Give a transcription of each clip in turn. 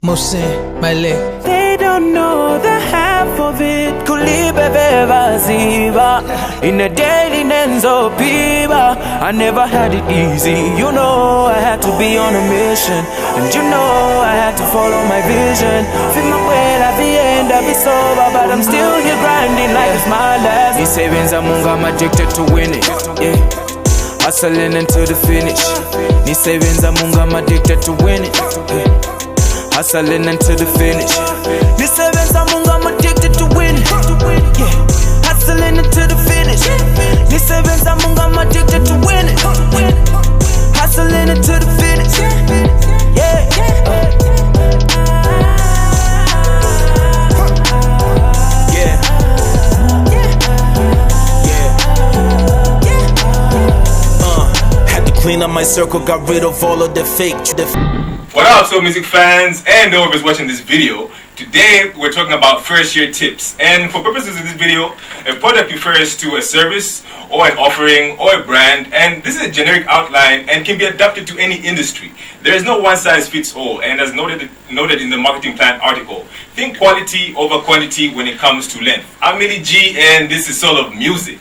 Mohsen, my leg. They don't know the half of it. Kulibe beba ziba. In the daily nenzo piba. I never had it easy. You know I had to be on a mission. And you know I had to follow my vision. Feel my way at the end, I'll be sober. But I'm still here grinding like it's my last. These savings I'm addicted to winning. Yeah. Hustling until the finish. These savings I'm addicted to winning. Yeah. Hustling until the finish. These savings I'm addicted to winning. Yeah. Hustling until the finish. These savings I'm addicted to winning. Hustling until the finish. Yeah. Had to clean up my circle, got rid of all of the fake. What up, soul music fans and whoever's watching this video? Today we're talking about first year tips, and for purposes of this video, a product refers to a service or an offering or a brand, and this is a generic outline and can be adapted to any industry. There is no one size fits all, and as noted in the marketing plan article, think quality over quantity when it comes to length. I'm Millie G, and this is Soul of Music.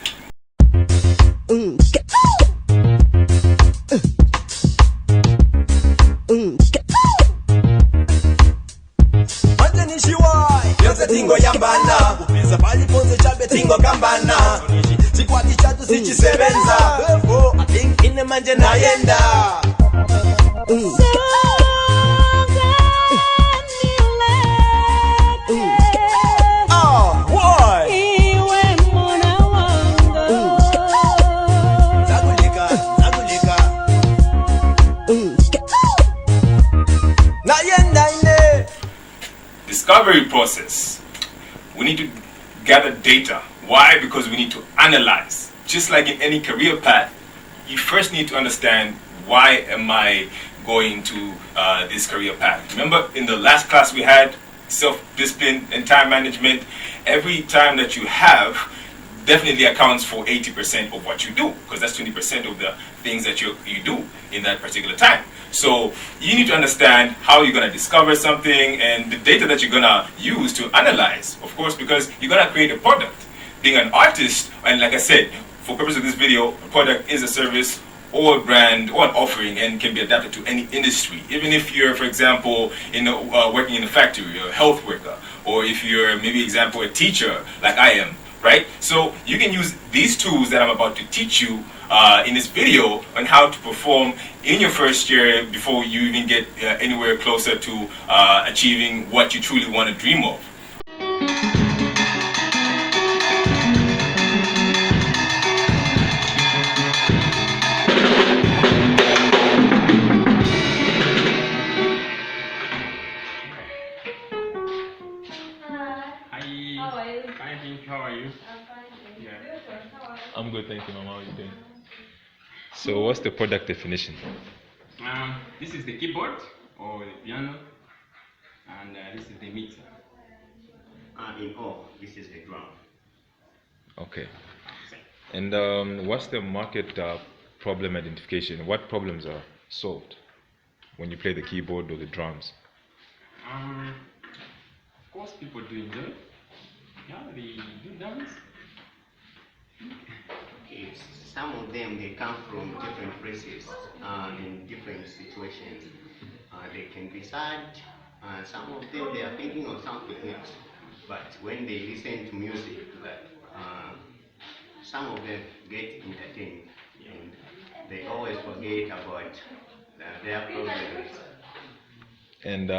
Tingo yambana upinza bali ponze chabe tingo kambana sikwati chatu sichisebenza befo I think in the manje nayenda Discovery process. We need to gather data. Why? Because we need to analyze. Just like in any career path, you first need to understand, why am I going to this career path? Remember in the last class we had self-discipline and time management. Every time that you have definitely accounts for 80% of what you do, because that's 20% of the things that you do in that particular time. So you need to understand how you're going to discover something and the data that you're going to use to analyze, of course, because you're going to create a product. Being an artist, and like I said, for purpose of this video, a product is a service or a brand or an offering and can be adapted to any industry. Even if you're, for example, working in a factory, or a health worker, or if you're, maybe example, a teacher like I am, right? So you can use these tools that I'm about to teach you in this video on how to perform in your first year before you even get anywhere closer to achieving what you truly want to dream of. How are you? I'm fine. Yeah. I'm good, thank you, Mama. How are you doing? So what's the product definition? This is the keyboard or the piano, and this is the mixer. In all, this is the drum. Okay. And what's the market problem identification? What problems are solved when you play the keyboard or the drums? Of course, people do enjoy. Yeah, they do dance. Okay, some of them, they come from different places in different situations. They can be sad. Some of them, they are thinking of something else. But when they listen to music, some of them get entertained, and they always forget about their problems. And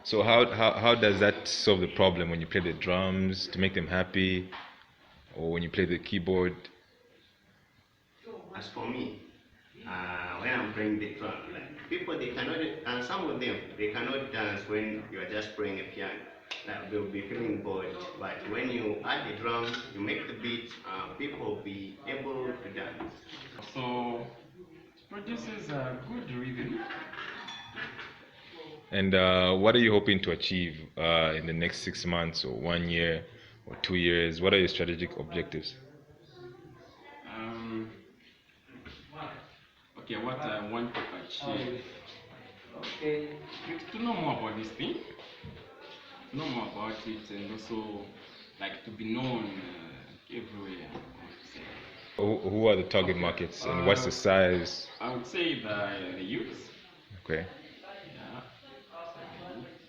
so how does that solve the problem when you play the drums to make them happy, or when you play the keyboard? As for me, when I'm playing the drum, people, they cannot, and some of them, they cannot dance when you are just playing a piano. They'll be feeling bored. But when you add the drum, you make the beat, people will be able to dance. So it produces a good rhythm. And what are you hoping to achieve in the next 6 months or 1 year or 2 years? What are your strategic objectives? Okay, what I want to achieve Okay, to know more about this thing, to know more about it, and also like to be known everywhere. I would say. Who are the target markets and what's the size? I would say the youth. Okay. Yeah.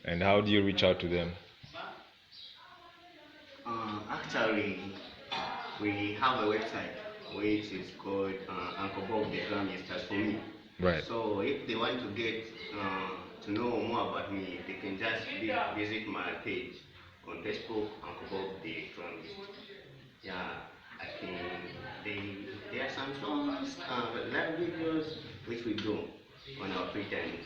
And how do you reach out to them? Actually, we have a website which is called Uncle Bob the Drum Masters for me. Right. So if they want to get to know more about me, they can just visit my page on Facebook, Uncle Bob the Drum Master. Yeah, I think there are some songs, live videos which we do on our free time.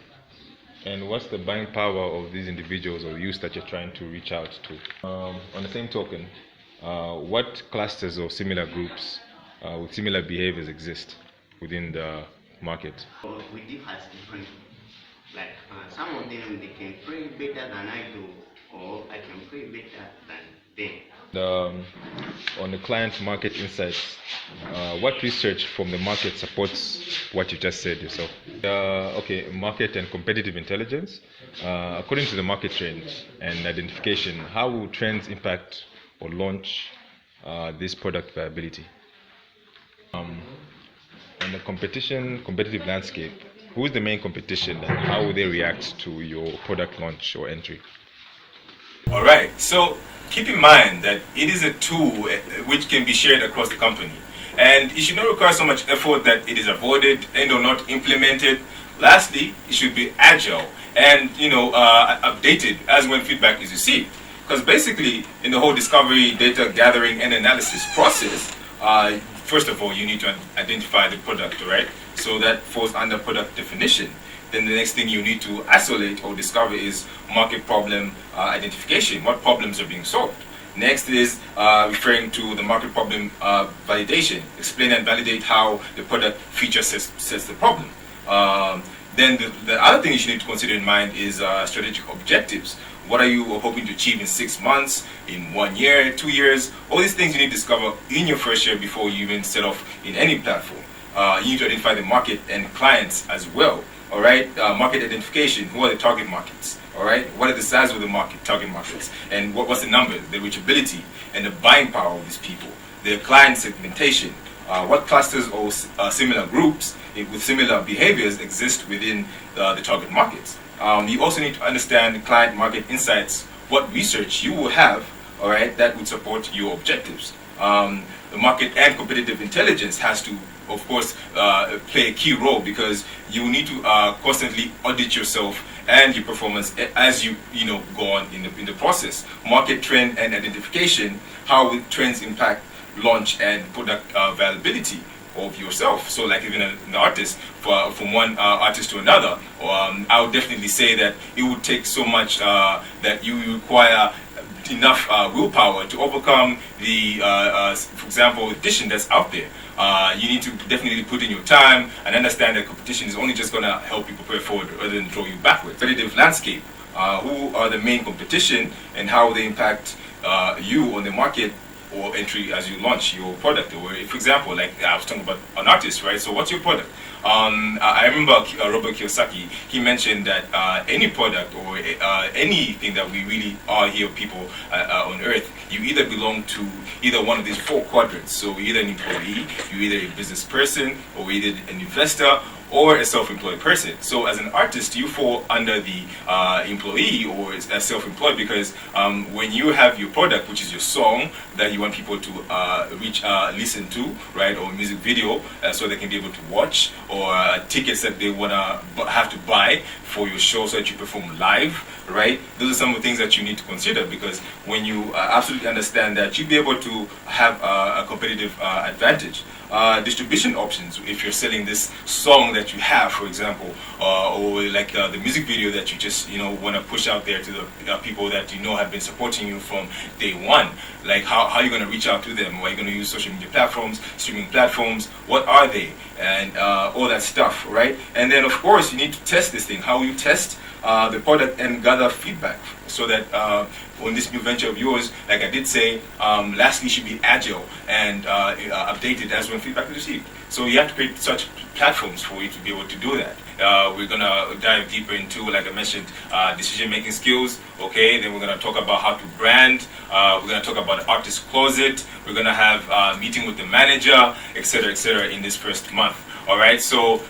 And what's the buying power of these individuals or youth that you're trying to reach out to? On the same token, what clusters or similar groups with similar behaviors exist within the market? So we do have different, like some of them they can pray better than I do, or I can pray better than them. On the client market insights, what research from the market supports what you just said yourself? Okay, market and competitive intelligence. According to the market trends and identification, how will trends impact or launch this product viability? On the competitive landscape, who is the main competition and how will they react to your product launch or entry? All right, so keep in mind that it is a tool which can be shared across the company, and it should not require so much effort that it is avoided and or not implemented. Lastly, it should be agile and updated as when feedback is received, because basically in the whole discovery, data gathering and analysis process, first of all you need to identify the product, right? So that falls under product definition. Then the next thing you need to isolate or discover is market problem identification. What problems are being solved? Next is referring to the market problem validation. Explain and validate how the product feature sets the problem. Then the other thing you should need to consider in mind is strategic objectives. What are you hoping to achieve in 6 months, in 1 year, 2 years? All these things you need to discover in your first year before you even set off in any platform. You need to identify the market and clients as well. All right, market identification. Who are the target markets? All right, what are the size of the target markets, and what's the number, the reachability, and the buying power of these people? Their client segmentation. What clusters or similar groups with similar behaviors exist within the target markets? You also need to understand client market insights. What research you will have, all right, that would support your objectives. The market and competitive intelligence has to, of course, play a key role, because you need to constantly audit yourself and your performance as you go on in the process. Market trend and identification, how will trends impact launch and product availability of yourself. So like even an artist, from one artist to another, I would definitely say that it would take so much that you require enough willpower to overcome the, for example, competition that's out there. You need to definitely put in your time and understand that competition is only just going to help you prepare forward rather than throw you backwards. Competitive landscape. Who are the main competition and how they impact you on the market or entry as you launch your product? Or, for example, like I was talking about an artist, right? So what's your product? I remember Robert Kiyosaki, he mentioned that any product or anything that we really are here, people on earth, you either belong to either one of these 4 quadrants. So you're either an employee, you're either a business person, or either an investor, or a self-employed person. So as an artist, you fall under the employee or as self-employed, because when you have your product, which is your song that you want people to listen to, right, or music video, so they can be able to watch, or tickets that they wanna have to buy for your show so that you perform live, right? Those are some of the things that you need to consider, because when you absolutely understand that, you'll be able to have a competitive advantage. Distribution options, if you're selling this song that you have, for example, or like the music video that you just want to push out there to the people that have been supporting you from day one. Like how are you going to reach out to them? Are you going to use social media platforms, streaming platforms? What are they? And all that stuff, right? And then of course you need to test this thing. How will you test the product and gather feedback, so that on this new venture of yours, like I did say, lastly, should be agile and updated as when feedback is received. So you have to create such platforms for you to be able to do that. We're gonna dive deeper into, like I mentioned, decision-making skills. Okay, then we're gonna talk about how to brand. We're gonna talk about the artist closet. We're gonna have a meeting with the manager, etc., in this first month. All right, so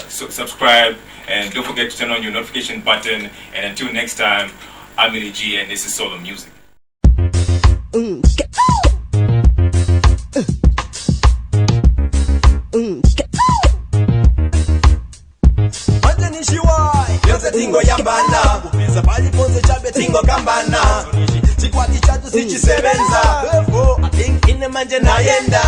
subscribe and don't forget to turn on your notification button. And until next time, I'm Millie G, and this is Solo Music. Tingo yambana kupinza pali ponze chabe tingo kambana chikwati chatu sichisebenza I think ine manje nayenda